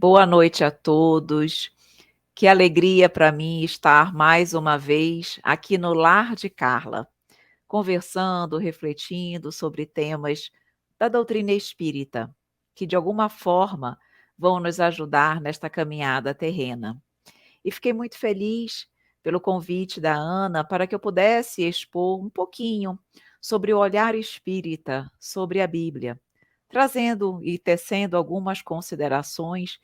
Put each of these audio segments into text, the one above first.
Boa noite a todos. Que alegria para mim estar mais uma vez aqui no Lar de Carla, conversando, refletindo sobre temas da doutrina espírita, que de alguma forma vão nos ajudar nesta caminhada terrena. E fiquei muito feliz pelo convite da Ana para que eu pudesse expor um pouquinho sobre o olhar espírita sobre a Bíblia, trazendo e tecendo algumas considerações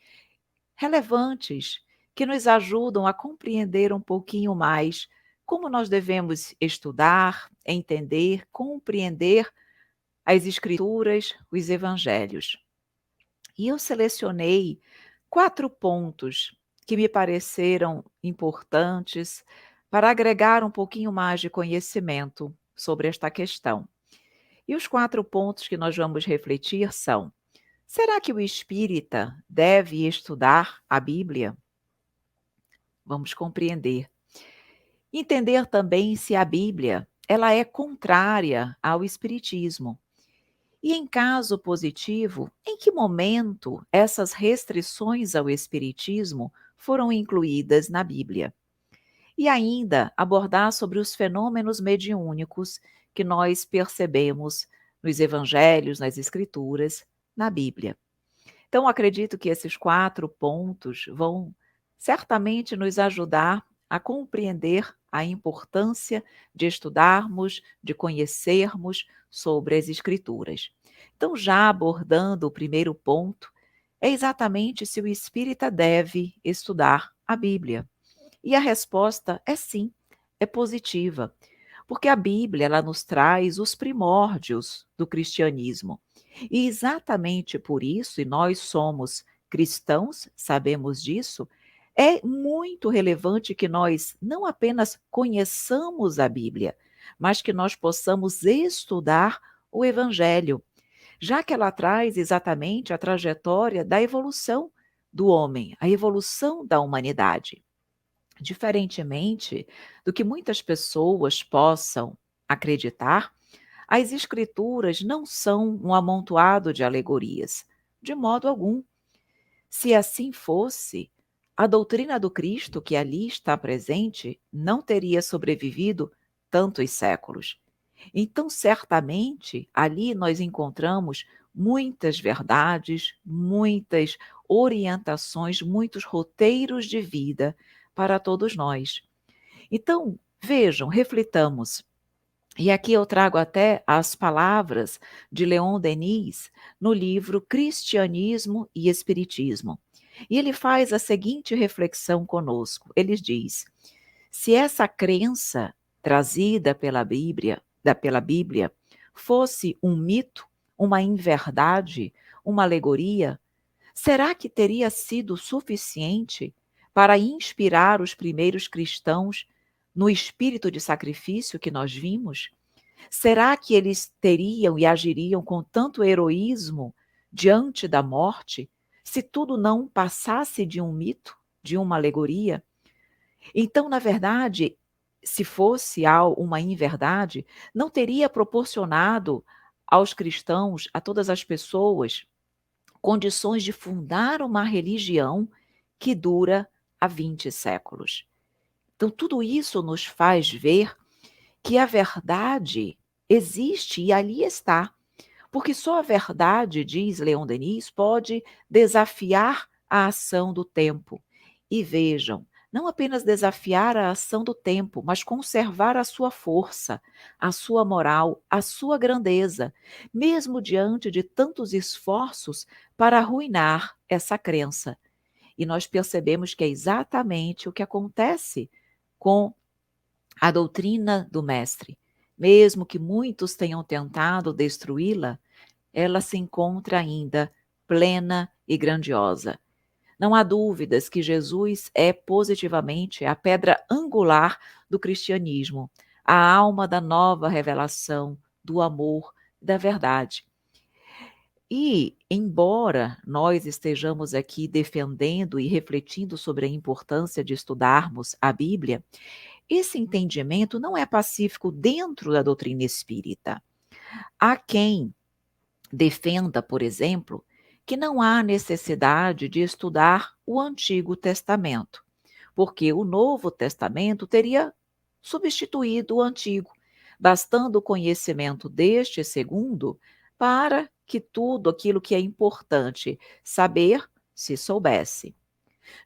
relevantes que nos ajudam a compreender um pouquinho mais como nós devemos estudar, entender, compreender as Escrituras, os Evangelhos. E eu selecionei 4 pontos que me pareceram importantes para agregar um pouquinho mais de conhecimento sobre esta questão. E os 4 pontos que nós vamos refletir são: será que o espírita deve estudar a Bíblia? Vamos compreender. Entender também se a Bíblia ela é contrária ao espiritismo. E em caso positivo, em que momento essas restrições ao espiritismo foram incluídas na Bíblia? E ainda abordar sobre os fenômenos mediúnicos que nós percebemos nos evangelhos, nas escrituras, na Bíblia. Então, acredito que esses 4 pontos vão certamente nos ajudar a compreender a importância de estudarmos, de conhecermos sobre as Escrituras. Então, já abordando o primeiro ponto, é exatamente se o espírita deve estudar a Bíblia. E a resposta é sim, é positiva, porque a Bíblia ela nos traz os primórdios do cristianismo. E exatamente por isso, e nós somos cristãos, sabemos disso, é muito relevante que nós não apenas conheçamos a Bíblia, mas que nós possamos estudar o Evangelho, já que ela traz exatamente a trajetória da evolução do homem, a evolução da humanidade. Diferentemente do que muitas pessoas possam acreditar, as escrituras não são um amontoado de alegorias, de modo algum. Se assim fosse, a doutrina do Cristo que ali está presente não teria sobrevivido tantos séculos. Então, certamente, ali nós encontramos muitas verdades, muitas orientações, muitos roteiros de vida para todos nós. Então, vejam, reflitamos. E aqui eu trago até as palavras de Leon Denis no livro Cristianismo e Espiritismo. E ele faz a seguinte reflexão conosco. Ele diz: se essa crença trazida pela Bíblia fosse um mito, uma inverdade, uma alegoria, será que teria sido suficiente para inspirar os primeiros cristãos no espírito de sacrifício que nós vimos? Será que eles teriam e agiriam com tanto heroísmo diante da morte, se tudo não passasse de um mito, de uma alegoria? Então, na verdade, se fosse uma inverdade, não teria proporcionado aos cristãos, a todas as pessoas, condições de fundar uma religião que dura há 20 séculos. Então, tudo isso nos faz ver que a verdade existe e ali está. Porque só a verdade, diz Leon Denis, pode desafiar a ação do tempo. E vejam, não apenas desafiar a ação do tempo, mas conservar a sua força, a sua moral, a sua grandeza, mesmo diante de tantos esforços para arruinar essa crença. E nós percebemos que é exatamente o que acontece com a doutrina do Mestre. Mesmo que muitos tenham tentado destruí-la, ela se encontra ainda plena e grandiosa. Não há dúvidas que Jesus é positivamente a pedra angular do cristianismo, a alma da nova revelação, do amor, da verdade. E, embora nós estejamos aqui defendendo e refletindo sobre a importância de estudarmos a Bíblia, esse entendimento não é pacífico dentro da doutrina espírita. Há quem defenda, por exemplo, que não há necessidade de estudar o Antigo Testamento, porque o Novo Testamento teria substituído o Antigo, bastando o conhecimento deste segundo para que tudo aquilo que é importante saber se soubesse.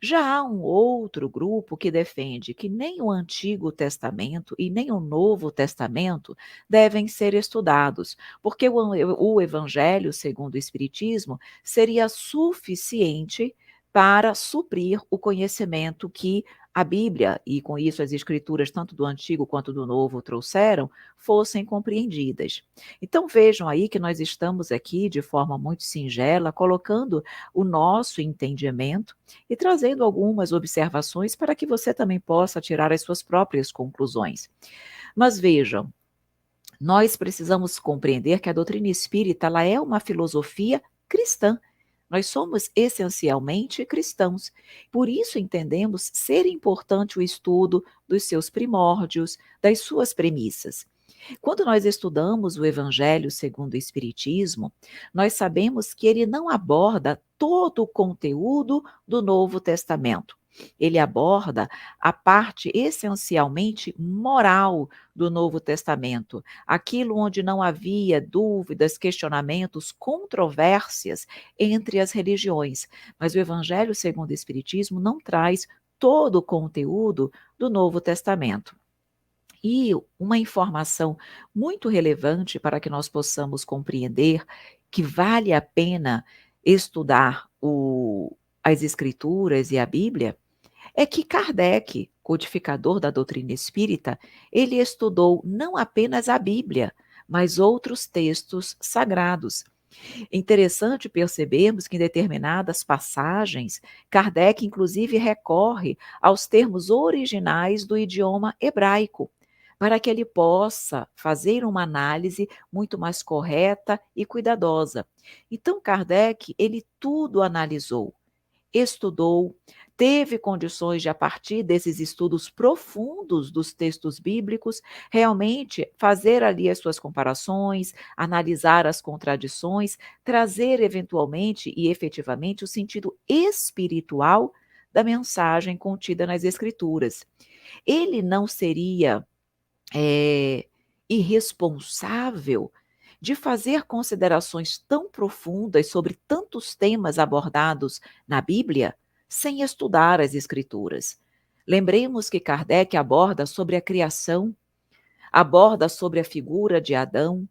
Já há um outro grupo que defende que nem o Antigo Testamento e nem o Novo Testamento devem ser estudados, porque o Evangelho, segundo o Espiritismo, seria suficiente para suprir o conhecimento que a Bíblia, e com isso as escrituras, tanto do Antigo quanto do Novo, trouxeram, fossem compreendidas. Então vejam aí que nós estamos aqui, de forma muito singela, colocando o nosso entendimento e trazendo algumas observações para que você também possa tirar as suas próprias conclusões. Mas vejam, nós precisamos compreender que a doutrina espírita ela é uma filosofia cristã. Nós somos essencialmente cristãos. Por isso entendemos ser importante o estudo dos seus primórdios, das suas premissas. Quando nós estudamos o Evangelho segundo o Espiritismo, nós sabemos que ele não aborda todo o conteúdo do Novo Testamento. Ele aborda a parte essencialmente moral do Novo Testamento, aquilo onde não havia dúvidas, questionamentos, controvérsias entre as religiões. Mas o Evangelho segundo o Espiritismo não traz todo o conteúdo do Novo Testamento. E uma informação muito relevante para que nós possamos compreender que vale a pena estudar as Escrituras e a Bíblia é que Kardec, codificador da doutrina espírita, ele estudou não apenas a Bíblia, mas outros textos sagrados. É interessante percebermos que em determinadas passagens, Kardec inclusive recorre aos termos originais do idioma hebraico, para que ele possa fazer uma análise muito mais correta e cuidadosa. Então Kardec, ele tudo analisou, estudou, teve condições de, a partir desses estudos profundos dos textos bíblicos, realmente fazer ali as suas comparações, analisar as contradições, trazer eventualmente e efetivamente o sentido espiritual da mensagem contida nas Escrituras. Ele não seria irresponsável de fazer considerações tão profundas sobre tantos temas abordados na Bíblia sem estudar as Escrituras. Lembremos que Kardec aborda sobre a criação, aborda sobre a figura de Adão,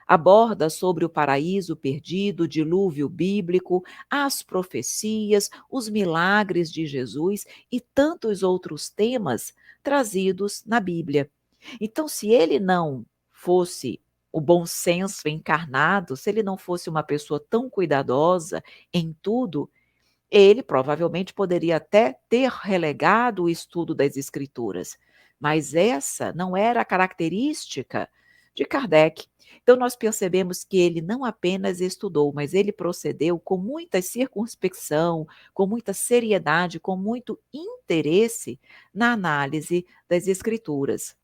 aborda sobre o paraíso perdido, o dilúvio bíblico, as profecias, os milagres de Jesus e tantos outros temas trazidos na Bíblia. Então, se ele não fosse o bom senso encarnado, se ele não fosse uma pessoa tão cuidadosa em tudo, ele provavelmente poderia até ter relegado o estudo das Escrituras, mas essa não era a característica de Kardec. Então, nós percebemos que ele não apenas estudou, mas ele procedeu com muita circunspecção, com muita seriedade, com muito interesse na análise das Escrituras.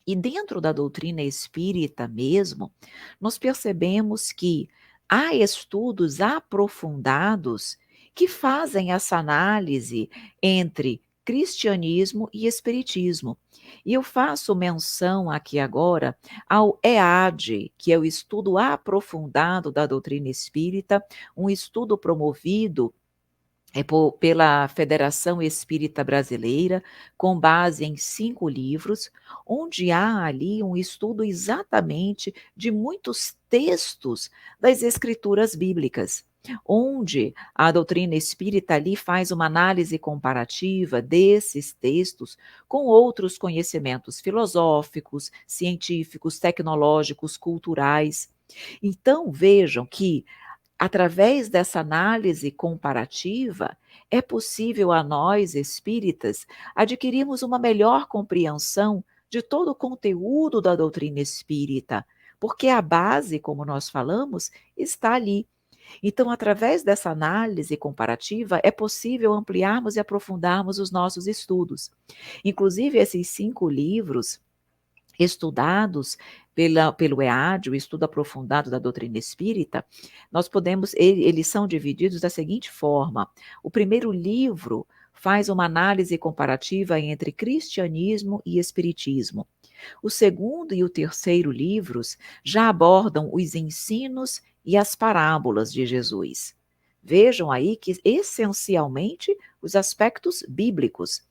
E dentro da doutrina espírita mesmo, nós percebemos que há estudos aprofundados que fazem essa análise entre cristianismo e espiritismo. E eu faço menção aqui agora ao EAD, que é o estudo aprofundado da doutrina espírita, um estudo promovido pela Federação Espírita Brasileira, com base em 5 livros, onde há ali um estudo exatamente de muitos textos das escrituras bíblicas, onde a doutrina espírita ali faz uma análise comparativa desses textos com outros conhecimentos filosóficos, científicos, tecnológicos, culturais. Então, vejam que através dessa análise comparativa, é possível a nós, espíritas, adquirirmos uma melhor compreensão de todo o conteúdo da doutrina espírita, porque a base, como nós falamos, está ali. Então, através dessa análise comparativa, é possível ampliarmos e aprofundarmos os nossos estudos. Inclusive, esses 5 livros estudados pelo EAD, o Estudo Aprofundado da Doutrina Espírita, eles são divididos da seguinte forma: o primeiro livro faz uma análise comparativa entre cristianismo e espiritismo. O segundo e o terceiro livros já abordam os ensinos e as parábolas de Jesus. Vejam aí que, essencialmente, os aspectos bíblicos.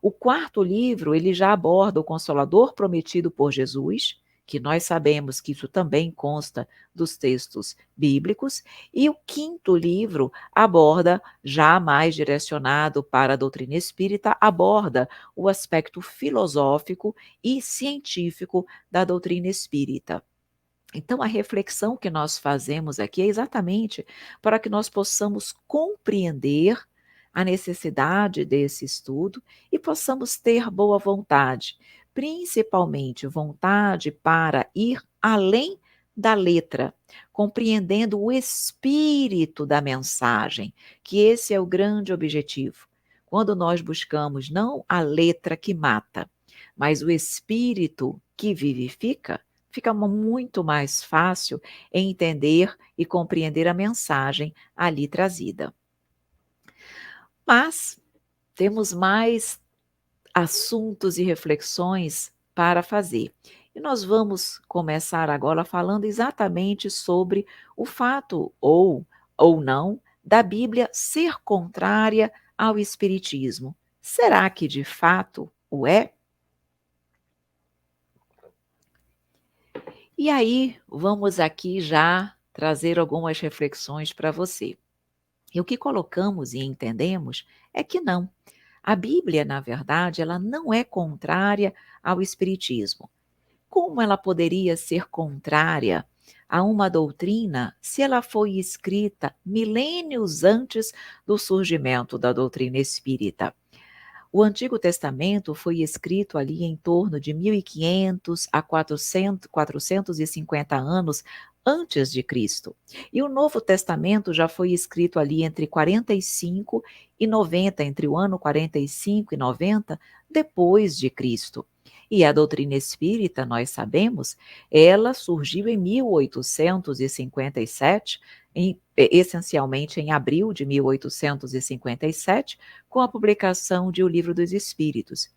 O quarto livro, ele já aborda o Consolador prometido por Jesus, que nós sabemos que isso também consta dos textos bíblicos, e o quinto livro aborda, já mais direcionado para a doutrina espírita, aborda o aspecto filosófico e científico da doutrina espírita. Então, a reflexão que nós fazemos aqui é exatamente para que nós possamos compreender a necessidade desse estudo e possamos ter boa vontade, principalmente vontade para ir além da letra, compreendendo o espírito da mensagem, que esse é o grande objetivo. Quando nós buscamos não a letra que mata, mas o espírito que vivifica, fica muito mais fácil entender e compreender a mensagem ali trazida. Mas temos mais assuntos e reflexões para fazer. E nós vamos começar agora falando exatamente sobre o fato, ou não, da Bíblia ser contrária ao Espiritismo. Será que de fato o é? E aí, vamos aqui já trazer algumas reflexões para você. E o que colocamos e entendemos é que não. A Bíblia, na verdade, ela não é contrária ao Espiritismo. Como ela poderia ser contrária a uma doutrina se ela foi escrita milênios antes do surgimento da doutrina espírita? O Antigo Testamento foi escrito ali em torno de 1500 a 450 anos antes de Cristo. E o Novo Testamento já foi escrito ali entre 45 e 90, entre o ano 45 e 90 depois de Cristo. E a doutrina espírita, nós sabemos, ela surgiu em 1857, essencialmente em abril de 1857, com a publicação de O Livro dos Espíritos.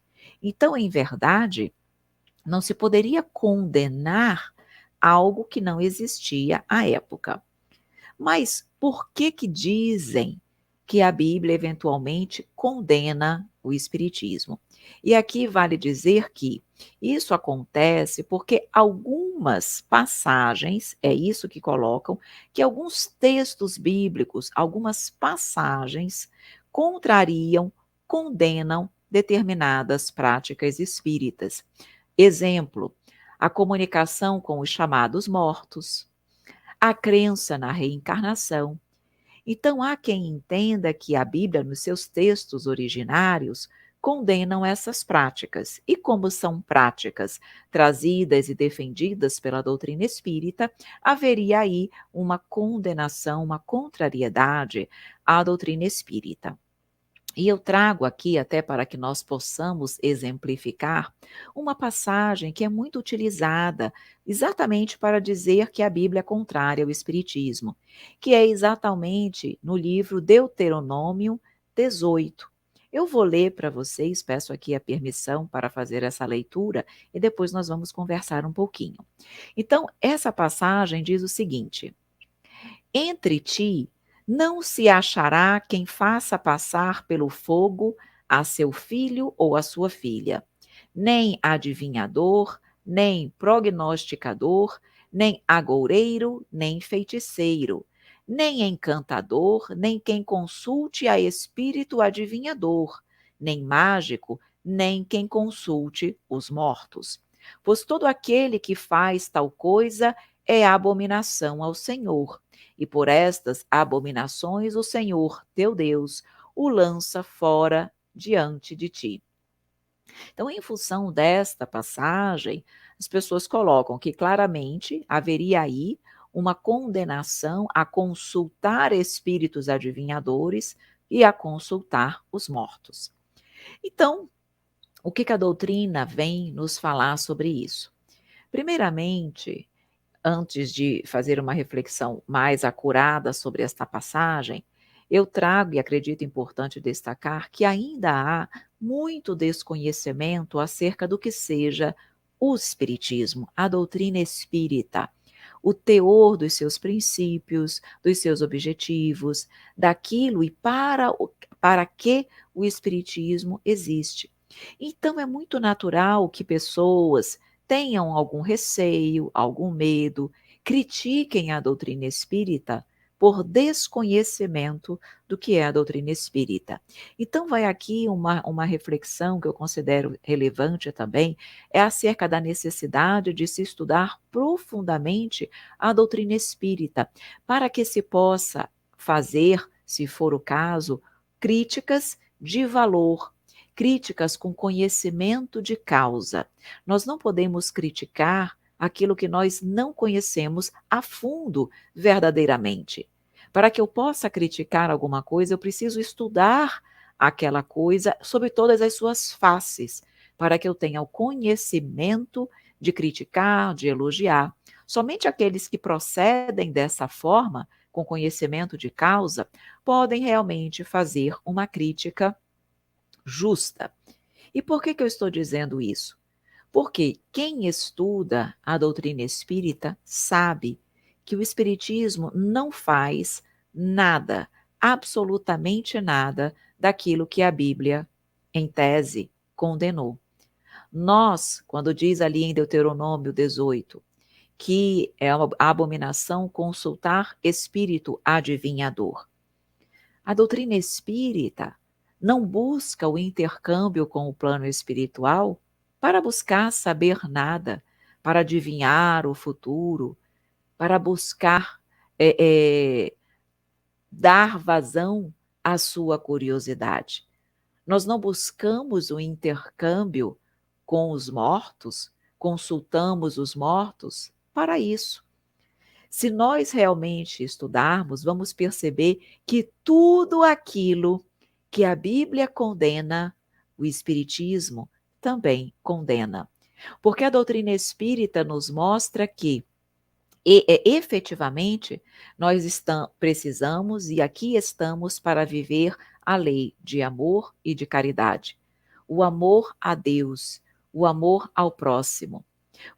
Então, em verdade, não se poderia condenar algo que não existia à época. Mas por que dizem que a Bíblia eventualmente condena o espiritismo? E aqui vale dizer que isso acontece porque algumas passagens, é isso que colocam, que alguns textos bíblicos, algumas passagens contrariam, condenam determinadas práticas espíritas. Exemplo, a comunicação com os chamados mortos, a crença na reencarnação. Então, há quem entenda que a Bíblia, nos seus textos originários, condenam essas práticas. E como são práticas trazidas e defendidas pela doutrina espírita, haveria aí uma condenação, uma contrariedade à doutrina espírita. E eu trago aqui, até para que nós possamos exemplificar, uma passagem que é muito utilizada exatamente para dizer que a Bíblia é contrária ao Espiritismo, que é exatamente no livro Deuteronômio 18. Eu vou ler para vocês, peço aqui a permissão para fazer essa leitura e depois nós vamos conversar um pouquinho. Então, essa passagem diz o seguinte: entre ti não se achará quem faça passar pelo fogo a seu filho ou a sua filha, nem adivinhador, nem prognosticador, nem agoureiro, nem feiticeiro, nem encantador, nem quem consulte a espírito adivinhador, nem mágico, nem quem consulte os mortos. Pois todo aquele que faz tal coisa é abominação ao Senhor, e por estas abominações o Senhor, teu Deus, o lança fora diante de ti. Então, em função desta passagem, as pessoas colocam que claramente haveria aí uma condenação a consultar espíritos adivinhadores e a consultar os mortos. Então, o que a doutrina vem nos falar sobre isso? Primeiramente, antes de fazer uma reflexão mais acurada sobre esta passagem, eu trago e acredito importante destacar que ainda há muito desconhecimento acerca do que seja o Espiritismo, a doutrina espírita, o teor dos seus princípios, dos seus objetivos, daquilo e para que o Espiritismo existe. Então é muito natural que pessoas tenham algum receio, algum medo, critiquem a doutrina espírita por desconhecimento do que é a doutrina espírita. Então, vai aqui uma reflexão que eu considero relevante também, é acerca da necessidade de se estudar profundamente a doutrina espírita, para que se possa fazer, se for o caso, críticas de valor, críticas com conhecimento de causa. Nós não podemos criticar aquilo que nós não conhecemos a fundo, verdadeiramente. Para que eu possa criticar alguma coisa, eu preciso estudar aquela coisa sob todas as suas faces, para que eu tenha o conhecimento de criticar, de elogiar. Somente aqueles que procedem dessa forma, com conhecimento de causa, podem realmente fazer uma crítica justa. E por que eu estou dizendo isso? Porque quem estuda a doutrina espírita sabe que o espiritismo não faz nada, absolutamente nada, daquilo que a Bíblia, em tese, condenou. Nós, quando diz ali em Deuteronômio 18, que é uma abominação consultar espírito adivinhador. A doutrina espírita não busca o intercâmbio com o plano espiritual para buscar saber nada, para adivinhar o futuro, para buscar eh, eh, dar vazão à sua curiosidade. Nós não buscamos o intercâmbio com os mortos, consultamos os mortos para isso. Se nós realmente estudarmos, vamos perceber que tudo aquilo que a Bíblia condena, o Espiritismo também condena. Porque a doutrina espírita nos mostra que, efetivamente, precisamos e aqui estamos para viver a lei de amor e de caridade. O amor a Deus, o amor ao próximo.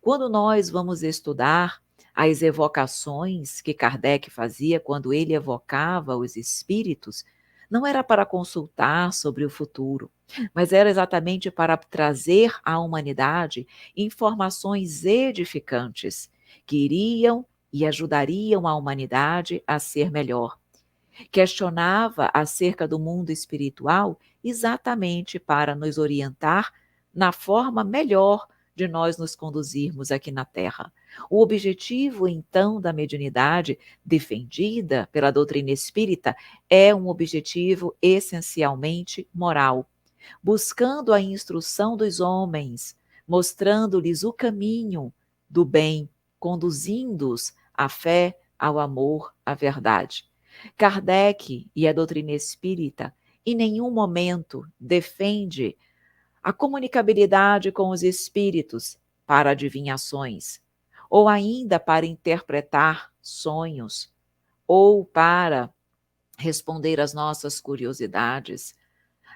Quando nós vamos estudar as evocações que Kardec fazia quando ele evocava os espíritos, não era para consultar sobre o futuro, mas era exatamente para trazer à humanidade informações edificantes que iriam e ajudariam a humanidade a ser melhor. Questionava acerca do mundo espiritual exatamente para nos orientar na forma melhor de nós nos conduzirmos aqui na Terra. O objetivo, então, da mediunidade defendida pela doutrina espírita é um objetivo essencialmente moral, buscando a instrução dos homens, mostrando-lhes o caminho do bem, conduzindo-os à fé, ao amor, à verdade. Kardec e a doutrina espírita em nenhum momento defende a comunicabilidade com os espíritos para adivinhações, ou ainda para interpretar sonhos, ou para responder às nossas curiosidades.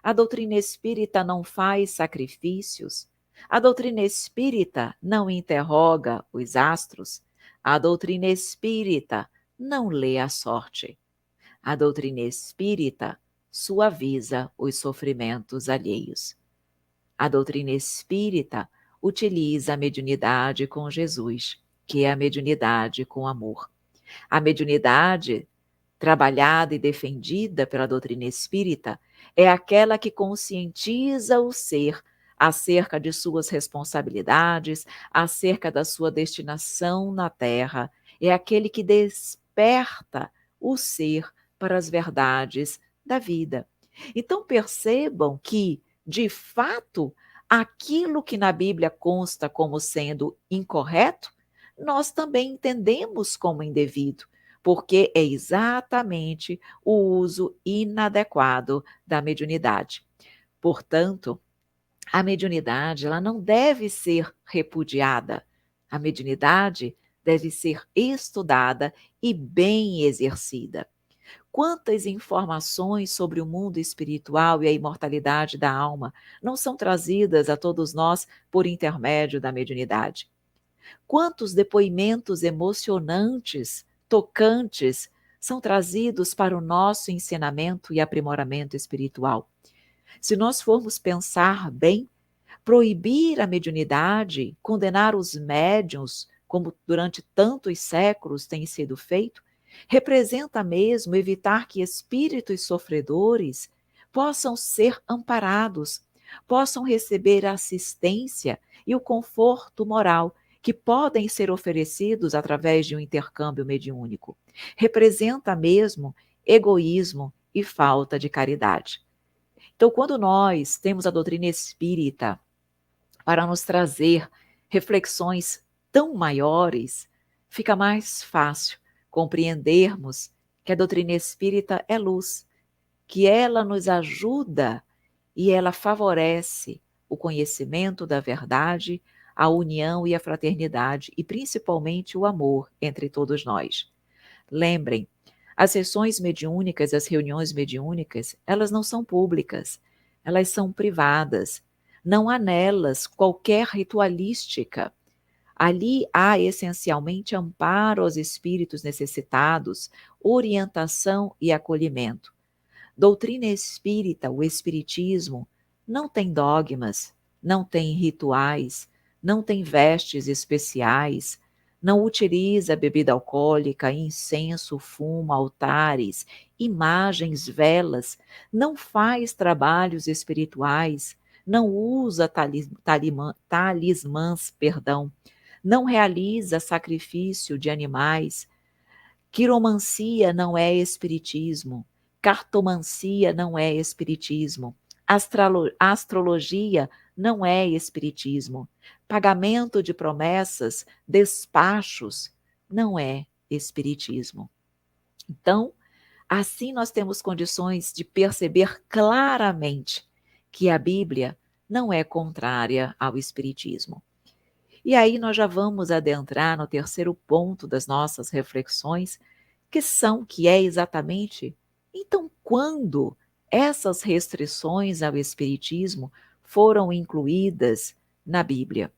A doutrina espírita não faz sacrifícios. A doutrina espírita não interroga os astros. A doutrina espírita não lê a sorte. A doutrina espírita suaviza os sofrimentos alheios. A doutrina espírita utiliza a mediunidade com Jesus, que é a mediunidade com amor. A mediunidade trabalhada e defendida pela doutrina espírita é aquela que conscientiza o ser acerca de suas responsabilidades, acerca da sua destinação na Terra, é aquele que desperta o ser para as verdades da vida. Então percebam que, de fato, aquilo que na Bíblia consta como sendo incorreto, nós também entendemos como indevido, porque é exatamente o uso inadequado da mediunidade. Portanto, a mediunidade ela não deve ser repudiada. A mediunidade deve ser estudada e bem exercida. Quantas informações sobre o mundo espiritual e a imortalidade da alma não são trazidas a todos nós por intermédio da mediunidade? Quantos depoimentos emocionantes, tocantes, são trazidos para o nosso ensinamento e aprimoramento espiritual? Se nós formos pensar bem, proibir a mediunidade, condenar os médiuns, como durante tantos séculos tem sido feito, representa mesmo evitar que espíritos sofredores possam ser amparados, possam receber a assistência e o conforto moral que podem ser oferecidos através de um intercâmbio mediúnico. Representa mesmo egoísmo e falta de caridade. Então, quando nós temos a doutrina espírita para nos trazer reflexões tão maiores, fica mais fácil compreendermos que a doutrina espírita é luz, que ela nos ajuda e ela favorece o conhecimento da verdade, a união e a fraternidade e principalmente o amor entre todos nós. Lembrem, as sessões mediúnicas, as reuniões mediúnicas, elas não são públicas, elas são privadas. Não há nelas qualquer ritualística. Ali há essencialmente amparo aos espíritos necessitados, orientação e acolhimento. Doutrina espírita, o espiritismo, não tem dogmas, não tem rituais, não tem vestes especiais, não utiliza bebida alcoólica, incenso, fumo, altares, imagens, velas, não faz trabalhos espirituais, não usa talismãs, não realiza sacrifício de animais. Quiromancia não é espiritismo, cartomancia não é espiritismo, astrologia não é espiritismo, pagamento de promessas, despachos não é espiritismo. Então, assim nós temos condições de perceber claramente que a Bíblia não é contrária ao espiritismo. E aí nós já vamos adentrar no terceiro ponto das nossas reflexões, que é exatamente, então, quando essas restrições ao espiritismo foram incluídas na Bíblia?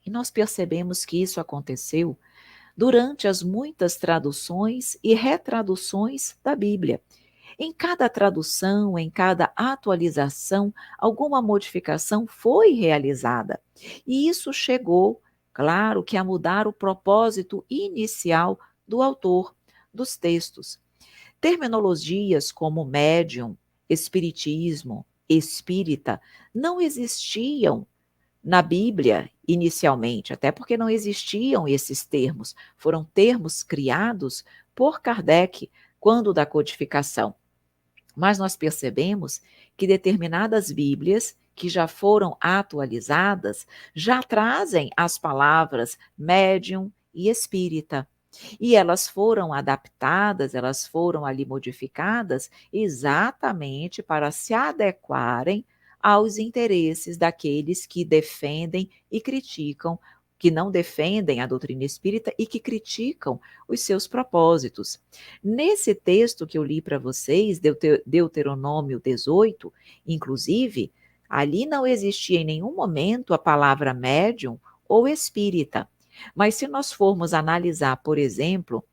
E nós percebemos que isso aconteceu durante as muitas traduções e retraduções da Bíblia. Em cada tradução, em cada atualização, alguma modificação foi realizada. E isso chegou, claro, que a mudar o propósito inicial do autor dos textos. Terminologias como médium, espiritismo, espírita não existiam na Bíblia inicialmente, até porque não existiam esses termos. Foram termos criados por Kardec quando da codificação. Mas nós percebemos que determinadas Bíblias que já foram atualizadas já trazem as palavras médium e espírita. E elas foram adaptadas, elas foram ali modificadas exatamente para se adequarem aos interesses daqueles que defendem e criticam, que não defendem a doutrina espírita e que criticam os seus propósitos. Nesse texto que eu li para vocês, Deuteronômio 18, inclusive, ali não existia em nenhum momento a palavra médium ou espírita. Mas se nós formos analisar, por exemplo,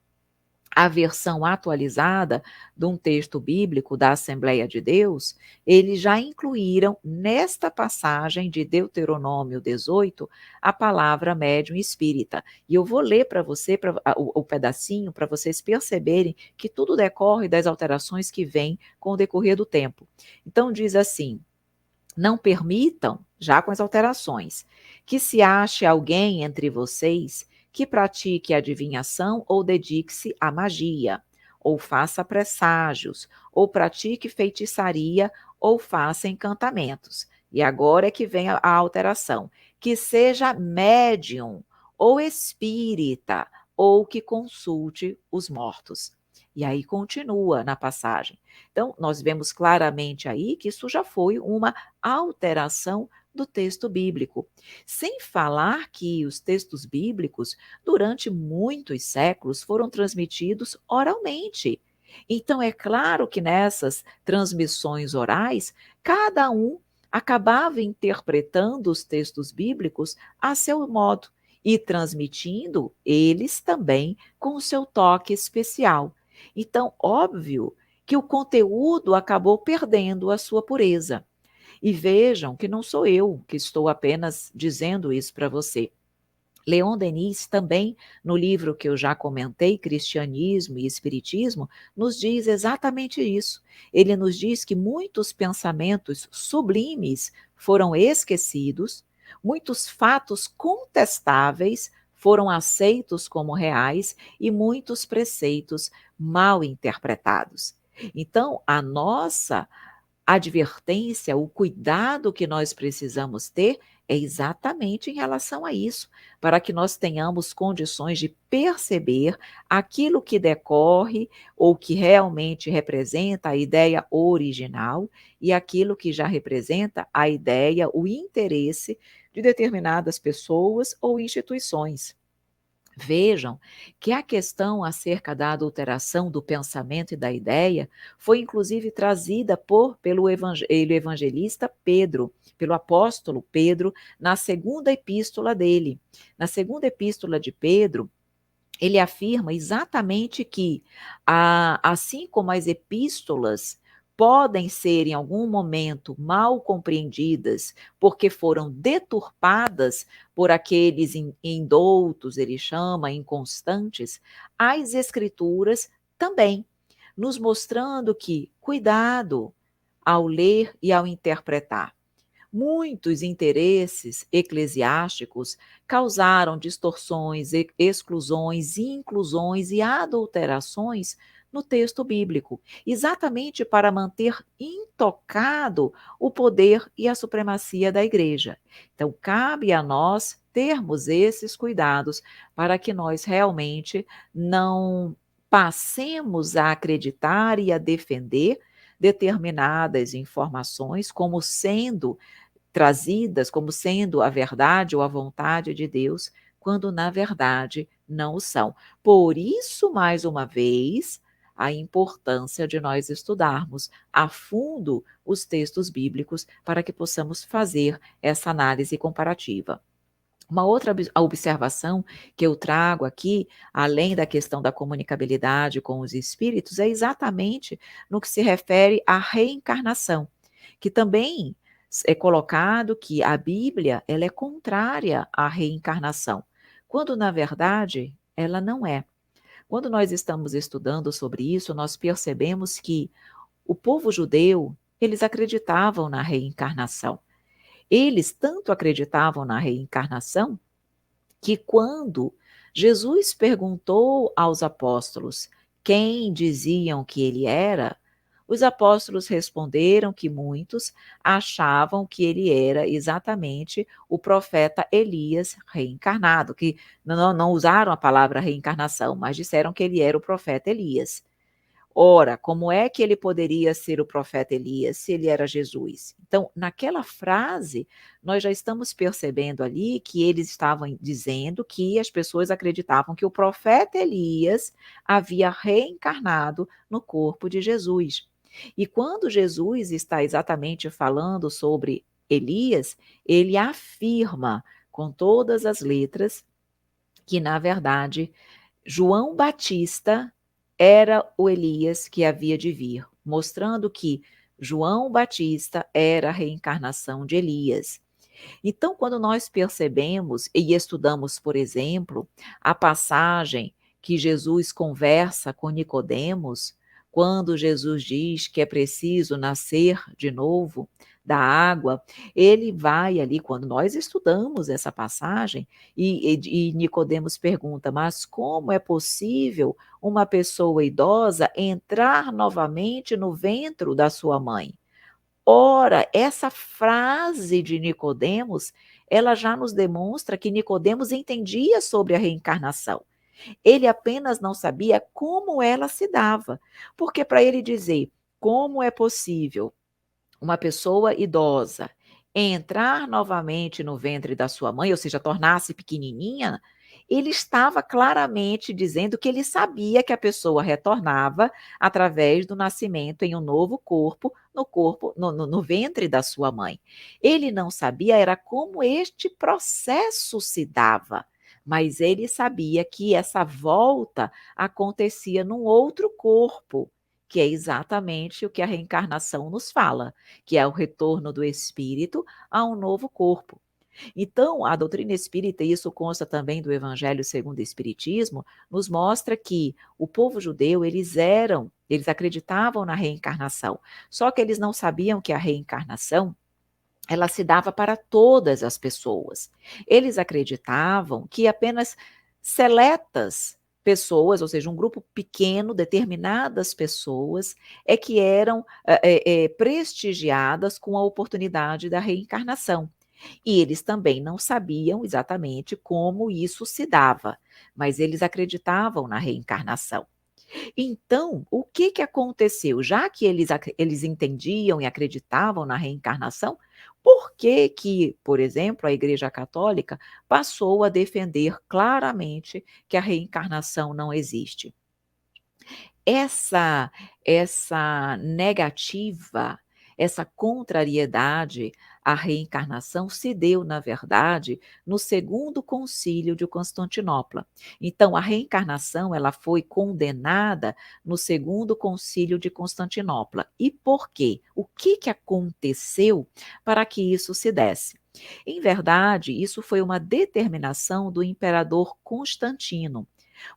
a versão atualizada de um texto bíblico da Assembleia de Deus, eles já incluíram nesta passagem de Deuteronômio 18 a palavra médium espírita. E eu vou ler para você o pedacinho para vocês perceberem que tudo decorre das alterações que vêm com o decorrer do tempo. Então diz assim: não permitam, já com as alterações, que se ache alguém entre vocês que pratique adivinhação ou dedique-se à magia, ou faça presságios, ou pratique feitiçaria, ou faça encantamentos. E agora é que vem a alteração. Que seja médium, ou espírita, ou que consulte os mortos. E aí continua na passagem. Então, nós vemos claramente aí que isso já foi uma alteração do texto bíblico. Sem falar que os textos bíblicos, durante muitos séculos, foram transmitidos oralmente. Então, é claro que nessas transmissões orais, cada um acabava interpretando os textos bíblicos a seu modo e transmitindo eles também com o seu toque especial. Então, óbvio que o conteúdo acabou perdendo a sua pureza. E vejam que não sou eu que estou apenas dizendo isso para você. Leon Denis também, no livro que eu já comentei, Cristianismo e Espiritismo, nos diz exatamente isso. Ele nos diz que muitos pensamentos sublimes foram esquecidos, muitos fatos contestáveis foram aceitos como reais e muitos preceitos mal interpretados. Então, a nossa advertência, o cuidado que nós precisamos ter é exatamente em relação a isso, para que nós tenhamos condições de perceber aquilo que decorre ou que realmente representa a ideia original e aquilo que já representa a ideia, o interesse de determinadas pessoas ou instituições. Vejam que a questão acerca da adulteração do pensamento e da ideia foi inclusive trazida pelo evangelista Pedro, pelo apóstolo Pedro, na segunda epístola dele. Na segunda epístola de Pedro, ele afirma exatamente que, assim como as epístolas podem ser em algum momento mal compreendidas, porque foram deturpadas por aqueles indoutos, ele chama, inconstantes, as escrituras também, nos mostrando que cuidado ao ler e ao interpretar. Muitos interesses eclesiásticos causaram distorções, exclusões, inclusões e adulterações no texto bíblico, exatamente para manter intocado o poder e a supremacia da igreja. Então, cabe a nós termos esses cuidados para que nós realmente não passemos a acreditar e a defender determinadas informações como sendo trazidas como sendo a verdade ou a vontade de Deus, quando na verdade não o são. Por isso, mais uma vez, a importância de nós estudarmos a fundo os textos bíblicos para que possamos fazer essa análise comparativa. Uma outra observação que eu trago aqui, além da questão da comunicabilidade com os espíritos, é exatamente no que se refere à reencarnação, que também é colocado que a Bíblia ela é contrária à reencarnação, quando na verdade ela não é. Quando nós estamos estudando sobre isso, nós percebemos que o povo judeu, eles acreditavam na reencarnação. Eles tanto acreditavam na reencarnação que quando Jesus perguntou aos apóstolos quem diziam que ele era, os apóstolos responderam que muitos achavam que ele era exatamente o profeta Elias reencarnado, que não usaram a palavra reencarnação, mas disseram que ele era o profeta Elias. Ora, como é que ele poderia ser o profeta Elias se ele era Jesus? Então, naquela frase, nós já estamos percebendo ali que eles estavam dizendo que as pessoas acreditavam que o profeta Elias havia reencarnado no corpo de Jesus. E quando Jesus está exatamente falando sobre Elias, ele afirma com todas as letras que, na verdade, João Batista era o Elias que havia de vir, mostrando que João Batista era a reencarnação de Elias. Então, quando nós percebemos e estudamos, por exemplo, a passagem que Jesus conversa com Nicodemos, quando Jesus diz que é preciso nascer de novo da água, ele vai ali, quando nós estudamos essa passagem, e Nicodemos pergunta: mas como é possível uma pessoa idosa entrar novamente no ventre da sua mãe? Ora, essa frase de Nicodemos, ela já nos demonstra que Nicodemos entendia sobre a reencarnação. Ele apenas não sabia como ela se dava, porque para ele dizer como é possível uma pessoa idosa entrar novamente no ventre da sua mãe, ou seja, tornar-se pequenininha, ele estava claramente dizendo que ele sabia que a pessoa retornava através do nascimento em um novo corpo, no ventre da sua mãe. Ele não sabia era como este processo se dava, mas ele sabia que essa volta acontecia num outro corpo, que é exatamente o que a reencarnação nos fala, que é o retorno do espírito a um novo corpo. Então, a doutrina espírita, e isso consta também do Evangelho segundo o Espiritismo, nos mostra que o povo judeu, eles acreditavam na reencarnação, só que eles não sabiam que a reencarnação ela se dava para todas as pessoas. Eles acreditavam que apenas seletas pessoas, ou seja, um grupo pequeno, determinadas pessoas, é que eram prestigiadas com a oportunidade da reencarnação. E eles também não sabiam exatamente como isso se dava, mas eles acreditavam na reencarnação. Então, o que que aconteceu? Já que eles entendiam e acreditavam na reencarnação, por que que, por exemplo, a Igreja Católica passou a defender claramente que a reencarnação não existe? Essa essa negativa, essa contrariedade à reencarnação se deu, na verdade, no segundo concílio de Constantinopla. Então a reencarnação, ela foi condenada no segundo concílio de Constantinopla. E por quê? O que que aconteceu para que isso se desse? Em verdade, isso foi uma determinação do imperador Constantino,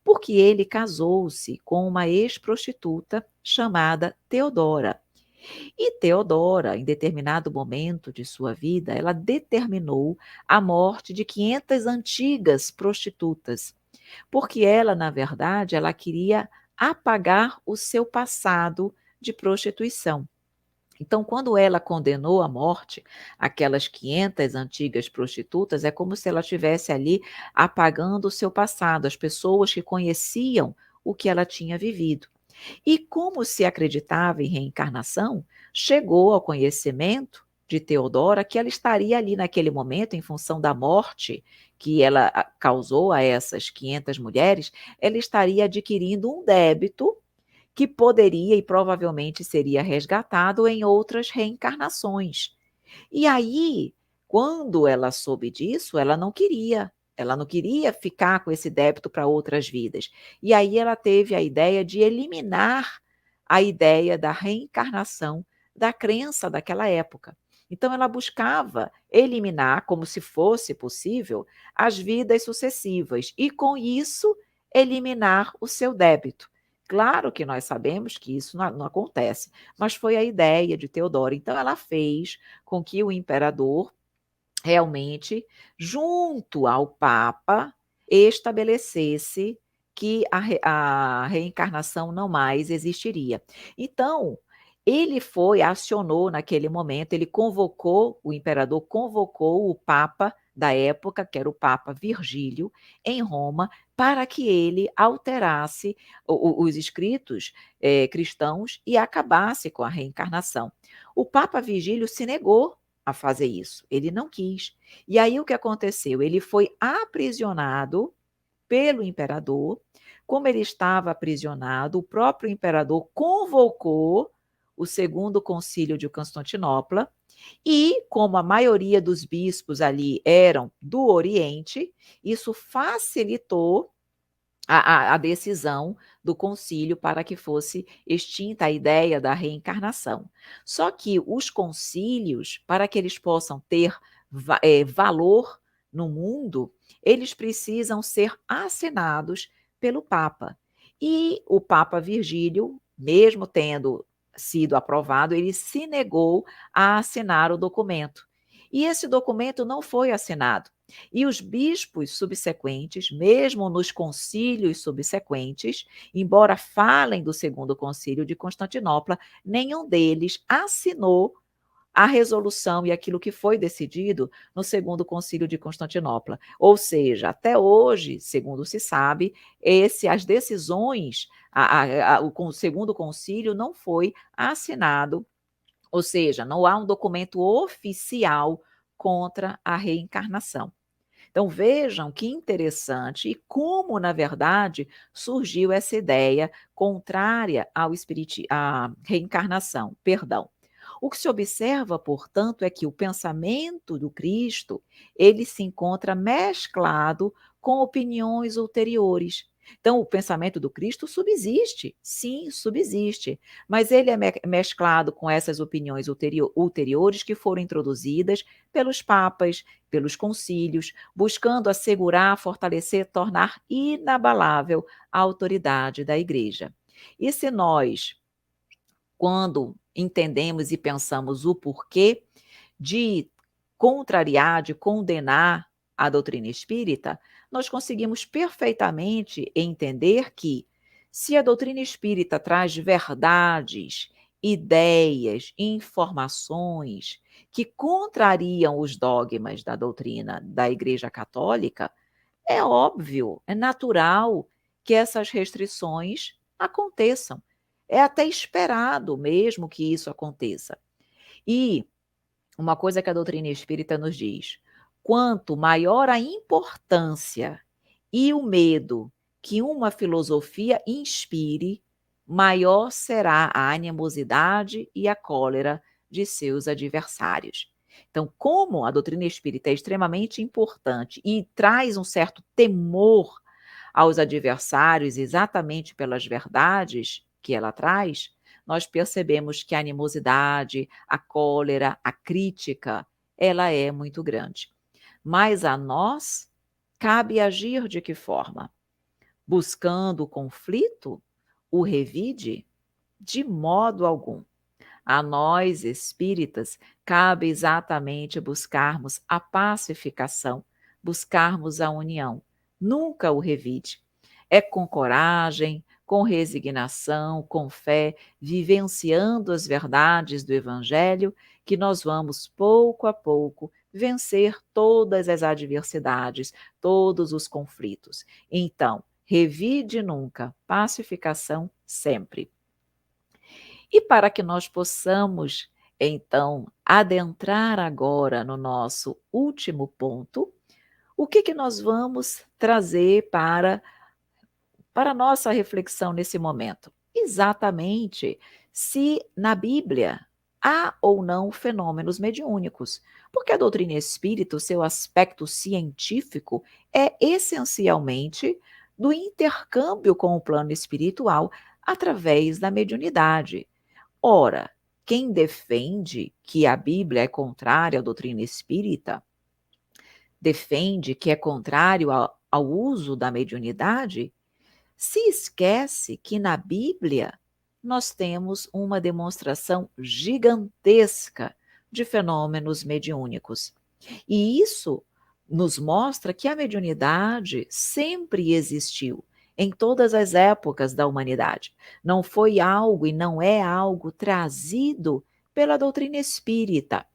porque ele casou-se com uma ex-prostituta chamada Teodora. E Teodora, em determinado momento de sua vida, ela determinou a morte de 500 antigas prostitutas, porque ela, na verdade, ela queria apagar o seu passado de prostituição. Então, quando ela condenou à morte aquelas 500 antigas prostitutas, é como se ela estivesse ali apagando o seu passado, as pessoas que conheciam o que ela tinha vivido. E como se acreditava em reencarnação, chegou ao conhecimento de Teodora que ela estaria ali naquele momento, em função da morte que ela causou a essas 500 mulheres, ela estaria adquirindo um débito que poderia e provavelmente seria resgatado em outras reencarnações. E aí, quando ela soube disso, ela não queria ficar com esse débito para outras vidas. E aí ela teve a ideia de eliminar a ideia da reencarnação da crença daquela época. Então ela buscava eliminar, como se fosse possível, as vidas sucessivas e com isso eliminar o seu débito. Claro que nós sabemos que isso não acontece, mas foi a ideia de Teodora. Então ela fez com que o imperador realmente, junto ao Papa, estabelecesse que a reencarnação não mais existiria. Então, ele acionou naquele momento, o imperador convocou o Papa da época, que era o Papa Virgílio, em Roma, para que ele alterasse os escritos cristãos e acabasse com a reencarnação. O Papa Virgílio se negou a fazer isso, ele não quis. E aí o que aconteceu? Ele foi aprisionado pelo imperador. Como ele estava aprisionado, o próprio imperador convocou o segundo concílio de Constantinopla e, como a maioria dos bispos ali eram do Oriente, isso facilitou a decisão do concílio para que fosse extinta a ideia da reencarnação. Só que os concílios, para que eles possam ter valor no mundo, eles precisam ser assinados pelo Papa. E o Papa Virgílio, mesmo tendo sido aprovado, ele se negou a assinar o documento. E esse documento não foi assinado. E os bispos subsequentes, mesmo nos concílios subsequentes, embora falem do segundo concílio de Constantinopla, nenhum deles assinou a resolução e aquilo que foi decidido no segundo concílio de Constantinopla. Ou seja, até hoje, segundo se sabe, as decisões, o segundo concílio não foi assinado Ou seja, não há um documento oficial contra a reencarnação. Então vejam que interessante e como, na verdade, surgiu essa ideia contrária à reencarnação, perdão. O que se observa, portanto, é que o pensamento do Cristo, ele se encontra mesclado com opiniões ulteriores. Então, o pensamento do Cristo subsiste, sim, subsiste, mas ele é mesclado com essas opiniões ulteriores que foram introduzidas pelos papas, pelos concílios, buscando assegurar, fortalecer, tornar inabalável a autoridade da Igreja. E se nós, quando entendemos e pensamos o porquê de contrariar, de condenar a doutrina espírita, nós conseguimos perfeitamente entender que, se a doutrina espírita traz verdades, ideias, informações que contrariam os dogmas da doutrina da Igreja Católica, é óbvio, é natural que essas restrições aconteçam. É até esperado mesmo que isso aconteça. E uma coisa que a doutrina espírita nos diz: quanto maior a importância e o medo que uma filosofia inspire, maior será a animosidade e a cólera de seus adversários. Então, como a doutrina espírita é extremamente importante e traz um certo temor aos adversários exatamente pelas verdades que ela traz, nós percebemos que a animosidade, a cólera, a crítica, ela é muito grande. Mas a nós cabe agir de que forma? Buscando o conflito? O revide? De modo algum. A nós, espíritas, cabe exatamente buscarmos a pacificação, buscarmos a união. Nunca o revide. É com coragem, com resignação, com fé, vivenciando as verdades do Evangelho, que nós vamos, pouco a pouco, vencer todas as adversidades, todos os conflitos. Então, revide nunca, pacificação sempre. E para que nós possamos, então, adentrar agora no nosso último ponto, o que nós vamos trazer para a nossa reflexão nesse momento? Exatamente se na Bíblia há ou não fenômenos mediúnicos, porque a doutrina espírita, o seu aspecto científico, é essencialmente do intercâmbio com o plano espiritual através da mediunidade. Ora, quem defende que a Bíblia é contrária à doutrina espírita, defende que é contrário ao uso da mediunidade, se esquece que na Bíblia nós temos uma demonstração gigantesca de fenômenos mediúnicos. E isso nos mostra que a mediunidade sempre existiu, em todas as épocas da humanidade. Não foi algo e não é algo trazido pela doutrina espírita.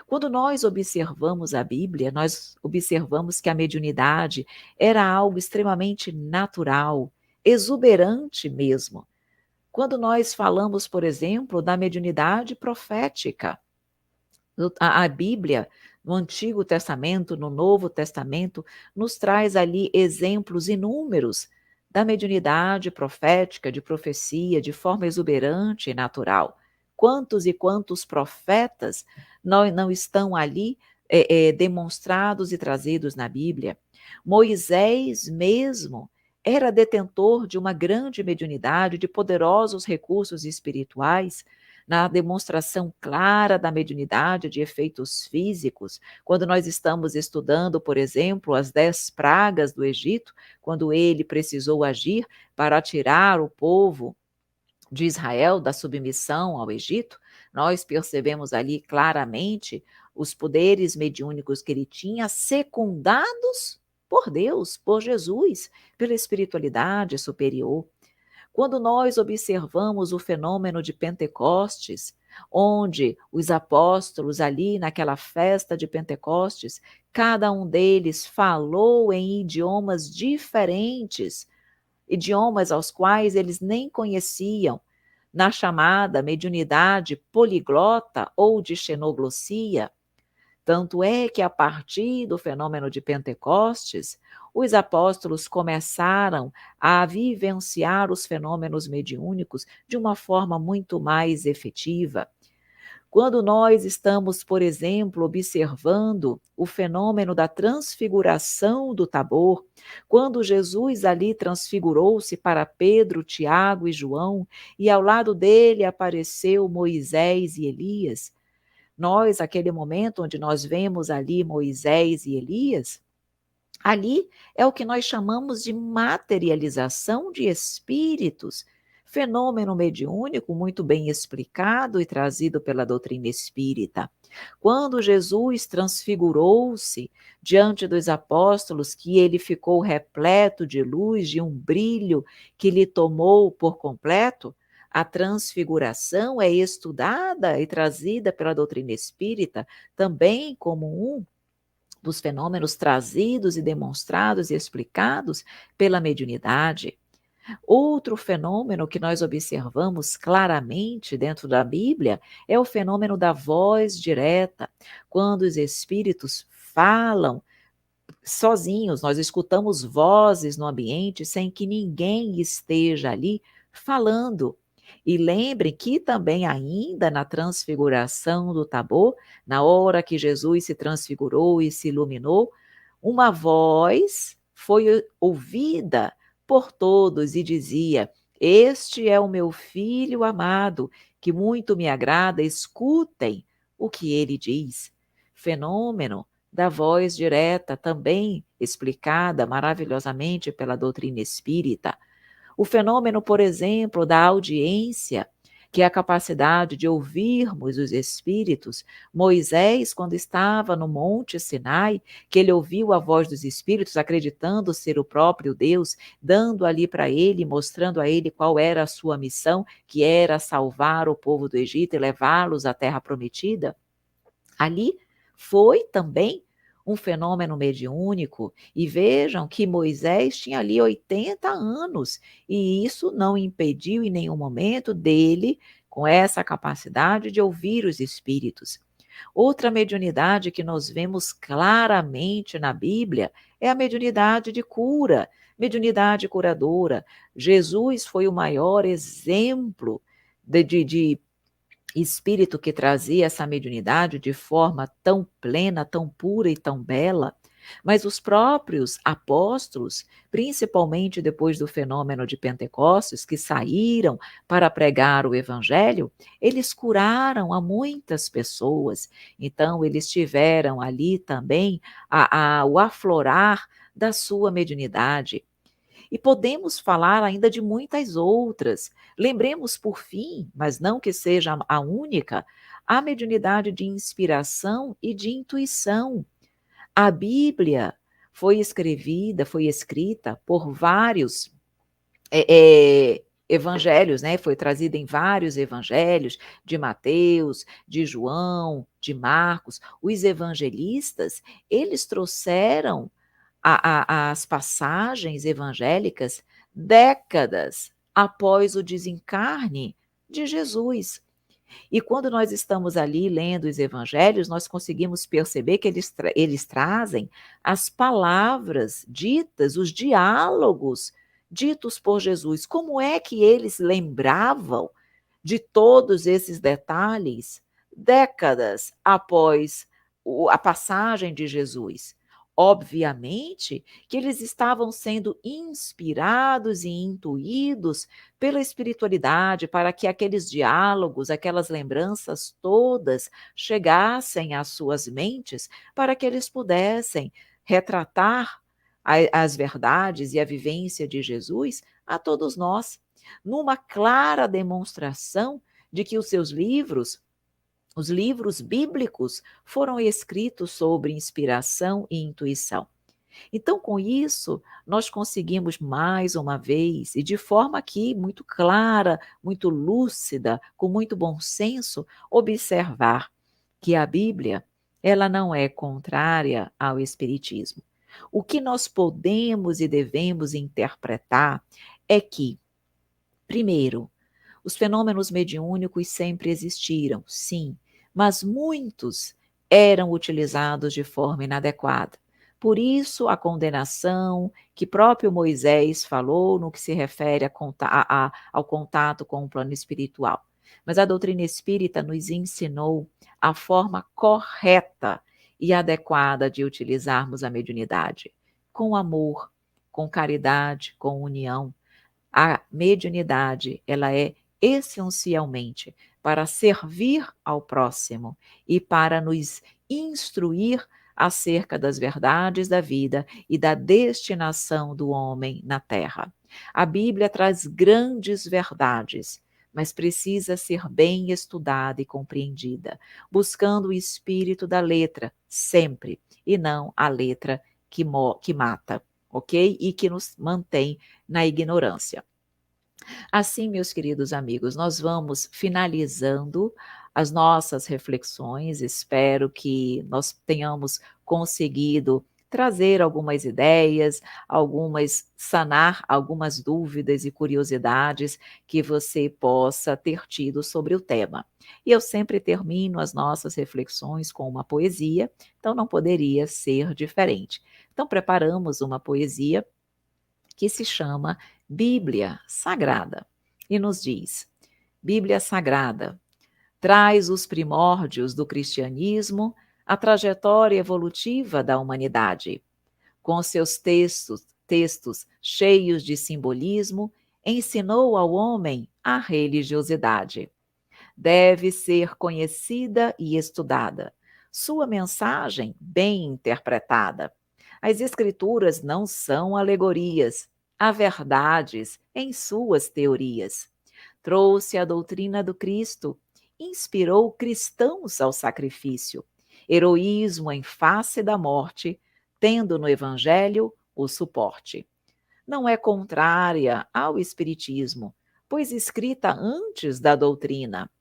Quando nós observamos a Bíblia, nós observamos que a mediunidade era algo extremamente natural, exuberante mesmo. Quando nós falamos, por exemplo, da mediunidade profética, a Bíblia, no Antigo Testamento, no Novo Testamento, nos traz ali exemplos inúmeros da mediunidade profética, de profecia, de forma exuberante e natural. Quantos e quantos profetas não estão ali demonstrados e trazidos na Bíblia? Moisés mesmo era detentor de uma grande mediunidade, de poderosos recursos espirituais, na demonstração clara da mediunidade de efeitos físicos, quando nós estamos estudando, por exemplo, as 10 pragas do Egito, quando ele precisou agir para tirar o povo de Israel da submissão ao Egito, nós percebemos ali claramente os poderes mediúnicos que ele tinha, secundados por Deus, por Jesus, pela espiritualidade superior. Quando nós observamos o fenômeno de Pentecostes, onde os apóstolos ali naquela festa de Pentecostes, cada um deles falou em idiomas diferentes, idiomas aos quais eles nem conheciam, na chamada mediunidade poliglota ou de xenoglossia. Tanto é que, a partir do fenômeno de Pentecostes, os apóstolos começaram a vivenciar os fenômenos mediúnicos de uma forma muito mais efetiva. Quando nós estamos, por exemplo, observando o fenômeno da transfiguração do Tabor, quando Jesus ali transfigurou-se para Pedro, Tiago e João, e ao lado dele apareceu Moisés e Elias, nós, aquele momento onde nós vemos ali Moisés e Elias, ali é o que nós chamamos de materialização de espíritos, fenômeno mediúnico muito bem explicado e trazido pela doutrina espírita. Quando Jesus transfigurou-se diante dos apóstolos, que ele ficou repleto de luz, de um brilho que lhe tomou por completo, a transfiguração é estudada e trazida pela doutrina espírita também como um dos fenômenos trazidos e demonstrados e explicados pela mediunidade. Outro fenômeno que nós observamos claramente dentro da Bíblia é o fenômeno da voz direta, quando os espíritos falam sozinhos, nós escutamos vozes no ambiente sem que ninguém esteja ali falando. E lembrem que também ainda na transfiguração do Tabor, na hora que Jesus se transfigurou e se iluminou, uma voz foi ouvida por todos e dizia: Este é o meu filho amado, que muito me agrada, escutem o que ele diz. Fenômeno da voz direta, também explicada maravilhosamente pela doutrina espírita. O fenômeno, por exemplo, da audiência, que é a capacidade de ouvirmos os espíritos. Moisés, quando estava no Monte Sinai, que ele ouviu a voz dos espíritos, acreditando ser o próprio Deus, dando ali para ele, mostrando a ele qual era a sua missão, que era salvar o povo do Egito e levá-los à terra prometida. Ali foi também um fenômeno mediúnico, e vejam que Moisés tinha ali 80 anos, e isso não impediu em nenhum momento dele, com essa capacidade de ouvir os espíritos. Outra mediunidade que nós vemos claramente na Bíblia é a mediunidade de cura, mediunidade curadora. Jesus foi o maior exemplo de espírito que trazia essa mediunidade de forma tão plena, tão pura e tão bela, mas os próprios apóstolos, principalmente depois do fenômeno de Pentecostes, que saíram para pregar o evangelho, eles curaram a muitas pessoas. Então, eles tiveram ali também o aflorar da sua mediunidade. E podemos falar ainda de muitas outras. Lembremos, por fim, mas não que seja a única, a mediunidade de inspiração e de intuição. A Bíblia foi escrita por vários evangelhos, né? Foi trazida em vários evangelhos, de Mateus, de João, de Marcos. Os evangelistas, eles trouxeram as passagens evangélicas décadas após o desencarne de Jesus. E quando nós estamos ali lendo os evangelhos, nós conseguimos perceber que eles trazem as palavras ditas, os diálogos ditos por Jesus. Como é que eles lembravam de todos esses detalhes décadas após a passagem de Jesus? Obviamente que eles estavam sendo inspirados e intuídos pela espiritualidade, para que aqueles diálogos, aquelas lembranças todas chegassem às suas mentes, para que eles pudessem retratar as verdades e a vivência de Jesus a todos nós, numa clara demonstração de que os livros bíblicos, foram escritos sobre inspiração e intuição. Então, com isso, nós conseguimos mais uma vez, e de forma aqui muito clara, muito lúcida, com muito bom senso, observar que a Bíblia, ela não é contrária ao Espiritismo. O que nós podemos e devemos interpretar é que, primeiro, Os fenômenos mediúnicos sempre existiram, sim, mas muitos eram utilizados de forma inadequada. Por isso, a condenação que próprio Moisés falou no que se refere ao contato com o plano espiritual. Mas a doutrina espírita nos ensinou a forma correta e adequada de utilizarmos a mediunidade, com amor, com caridade, com união. A mediunidade, ela é essencialmente para servir ao próximo e para nos instruir acerca das verdades da vida e da destinação do homem na terra. A Bíblia traz grandes verdades, mas precisa ser bem estudada e compreendida, buscando o espírito da letra sempre, e não a letra que mata, ok? E que nos mantém na ignorância. Assim, meus queridos amigos, nós vamos finalizando as nossas reflexões. Espero que nós tenhamos conseguido trazer algumas ideias, sanar algumas dúvidas e curiosidades que você possa ter tido sobre o tema. E eu sempre termino as nossas reflexões com uma poesia, então não poderia ser diferente. Então preparamos uma poesia que se chama Bíblia Sagrada e nos diz: Bíblia Sagrada traz os primórdios do cristianismo, a trajetória evolutiva da humanidade. Com seus textos cheios de simbolismo, ensinou ao homem a religiosidade. Deve ser conhecida e estudada. Sua mensagem bem interpretada. As Escrituras não são alegorias, há verdades em suas teorias. Trouxe a doutrina do Cristo, inspirou cristãos ao sacrifício, heroísmo em face da morte, tendo no Evangelho o suporte. Não é contrária ao Espiritismo, pois escrita antes da doutrina.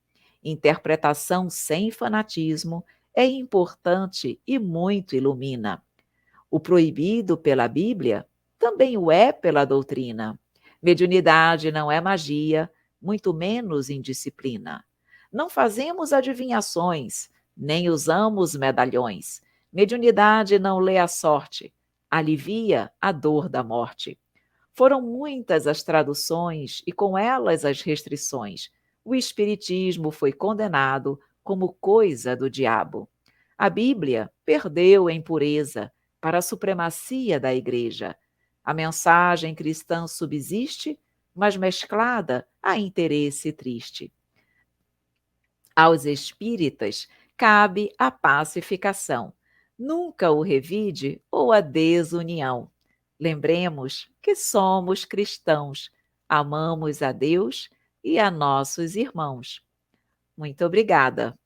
Interpretação sem fanatismo é importante e muito ilumina. O proibido pela Bíblia também o é pela doutrina. Mediunidade não é magia, muito menos indisciplina. Não fazemos adivinhações, nem usamos medalhões. Mediunidade não lê a sorte, alivia a dor da morte. Foram muitas as traduções e com elas as restrições. O Espiritismo foi condenado como coisa do diabo. A Bíblia perdeu em pureza para a supremacia da Igreja. A mensagem cristã subsiste, mas mesclada a interesse triste. Aos espíritas cabe a pacificação, nunca o revide ou a desunião. Lembremos que somos cristãos, amamos a Deus e a nossos irmãos. Muito obrigada.